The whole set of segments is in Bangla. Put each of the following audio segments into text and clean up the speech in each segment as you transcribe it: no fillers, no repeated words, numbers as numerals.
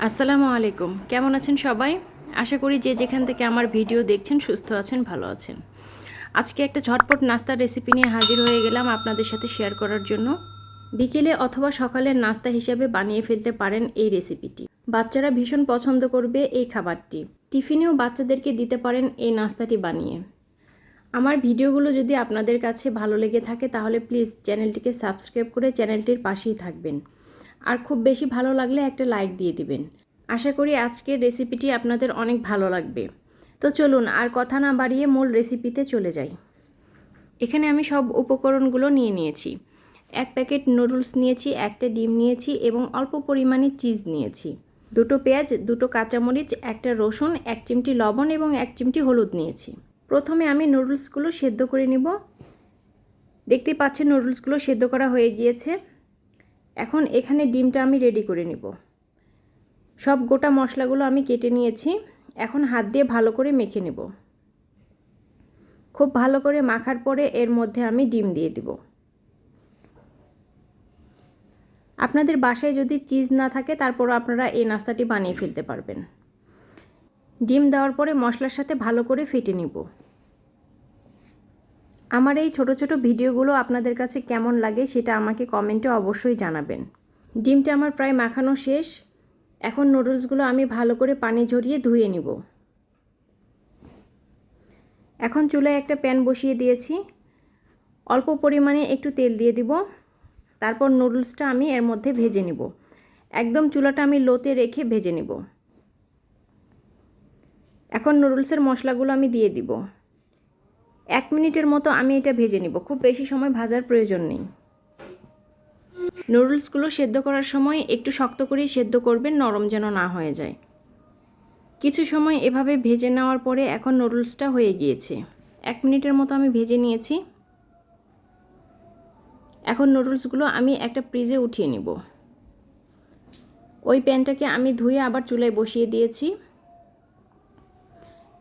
আসসালামু আলাইকুম। কেমন আছেন সবাই? আশা করি যে যেখান থেকে আমার ভিডিও দেখছেন সুস্থ আছেন, ভালো আছেন। আজকে একটা ঝটপট নাস্তার রেসিপি নিয়ে হাজির হয়ে গেলাম আপনাদের সাথে শেয়ার করার জন্য। বিকেলে অথবা সকালের নাস্তা হিসেবে বানিয়ে ফেলতে পারেন এই রেসিপিটি। বাচ্চারা ভীষণ পছন্দ করবে এই খাবারটি। টিফিনেও বাচ্চাদেরকে দিতে পারেন এই নাস্তাটি বানিয়ে। আমার ভিডিওগুলো যদি আপনাদের কাছে ভালো লেগে থাকে তাহলে প্লিজ চ্যানেলটিকে সাবস্ক্রাইব করে চ্যানেলটির পাশেই থাকবেন। আর খুব বেশি ভালো লাগলে একটা লাইক দিয়ে দিবেন। আশা করি আজকের রেসিপিটি আপনাদের অনেক ভালো লাগবে। তো চলুন আর কথা না বাড়িয়ে মূল রেসিপিতে চলে যাই। এখানে আমি সব উপকরণগুলো নিয়ে নিয়েছি। 1 প্যাকেট নুডলস নিয়েছি, একটা ডিম নিয়েছি এবং অল্প পরিমাণে চিজ নিয়েছি। 2টো পেঁয়াজ, 2টো কাঁচামরিচ, একটা রসুন, 1 চিমটি লবণ এবং 1 চিমটি হলুদ নিয়েছি। প্রথমে আমি নুডলসগুলো সেদ্ধ করে নিব। দেখতেই পাচ্ছেন নুডলসগুলো সেদ্ধ করা হয়ে গিয়েছে। এখন এখানে ডিমটা আমি রেডি করে নিব। সব গোটা মশলাগুলো আমি কেটে নিয়েছি। এখন হাত দিয়ে ভালো করে মেখে নেব। খুব ভালো করে মাখার পরে এর মধ্যে আমি ডিম দিয়ে দিব। আপনাদের বাসায় যদি চিজ না থাকে তারপরও আপনারা এই নাস্তাটি বানিয়ে ফেলতে পারবেন। ডিম দেওয়ার পরে মশলার সাথে ভালো করে ফেটে নিব। আমার এই ছোট ছোট ভিডিওগুলো আপনাদের কাছে কেমন লাগে সেটা আমাকে কমেন্টে অবশ্যই জানাবেন। ডিমটা আমার প্রায় মাখানো শেষ। এখন নুডলসগুলো আমি ভালো করে পানি ঝরিয়ে ধুয়ে নিব। এখন চুলায় একটা প্যান বসিয়ে দিয়েছি। অল্প পরিমাণে একটু তেল দিয়ে দিব। তারপর নুডলসটা আমি এর মধ্যে ভেজে নিব। একদম চুলাটা আমি লোতে রেখে ভেজে নিব। এখন নুডলসের মশলাগুলো আমি দিয়ে দিব। 1 মিনিটের মতো আমি এটা ভেজে নিব। খুব বেশি সময় ভাজার প্রয়োজন নেই। নুডলসগুলো সেদ্ধ করার সময় একটু শক্ত করে সেদ্ধ করবেন, নরম যেন না হয়ে যায়। কিছু সময় এভাবে ভেজে নেওয়ার পরে এখন নুডলসটা হয়ে গিয়েছে। 1 মিনিটের মতো আমি ভেজে নিয়েছি। এখন নুডলসগুলো আমি একটা ফ্রিজে উঠিয়ে নিব। ওই প্যানটাকে আমি ধুয়ে আবার চুলায় বসিয়ে দিয়েছি।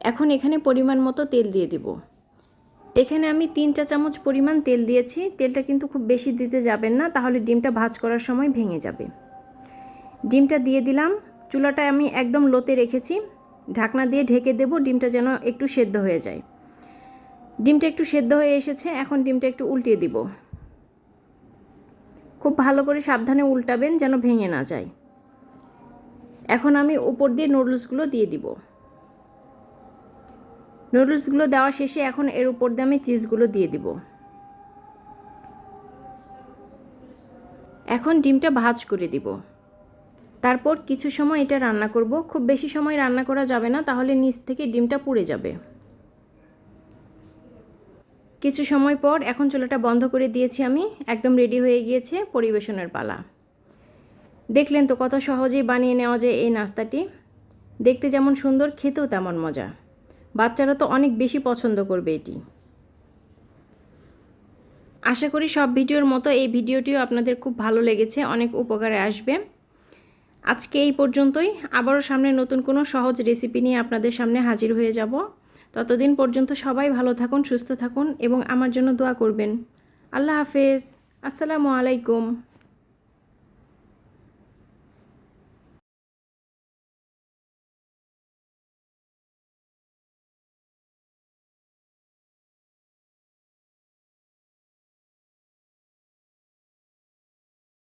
এখন এখানে পরিমাণ মতো তেল দিয়ে দিব। এখানে আমি 3 চা চামচ পরিমাণ তেল দিয়েছি। তেলটা কিন্তু খুব বেশি দিতে যাবেন না, তাহলে ডিমটা ভাজ করার সময় ভেঙে যাবে। ডিমটা দিয়ে দিলাম। চুলাটা আমি একদম লোতে রেখেছি। ঢাকনা দিয়ে ঢেকে দেব, ডিমটা যেন একটু সেদ্ধ হয়ে যায়। ডিমটা একটু সেদ্ধ হয়ে এসেছে। এখন ডিমটা একটু উল্টিয়ে দিব। খুব ভালো করে সাবধানে উল্টাবেন যেন ভেঙে না যায়। এখন আমি উপর দিয়ে নুডলসগুলো দিয়ে দিব। নুডলসগুলো দেওয়া শেষে এখন এর উপর দিয়ে আমি চিজগুলো দিয়ে দিব। এখন ডিমটা ভাজ করে দিব। তারপর কিছু সময় এটা রান্না করব। খুব বেশি সময় রান্না করা যাবে না, তাহলে নিচ থেকে ডিমটা পুড়ে যাবে। কিছু সময় পর এখন চুলাটা বন্ধ করে দিয়েছি আমি। একদম রেডি হয়ে গিয়েছে, পরিবেশনের পালা। দেখলেন তো কত সহজেই বানিয়ে নেওয়া যায় এই নাস্তাটি। দেখতে যেমন সুন্দর, খেতেও তেমন মজা। বাচ্চারা তো অনেক বেশি পছন্দ করবে এটি। আশা করি সব ভিডিওর মতো এই ভিডিওটিও আপনাদের খুব ভালো লেগেছে, অনেক উপকারে আসবে। আজকে এই পর্যন্তই। আবারও সামনে নতুন কোনো সহজ রেসিপি নিয়ে আপনাদের সামনে হাজির হয়ে যাব। ততদিন পর্যন্ত সবাই ভালো থাকুন, সুস্থ থাকুন এবং আমার জন্য দোয়া করবেন। আল্লাহ হাফেজ। আসসালামু আলাইকুম।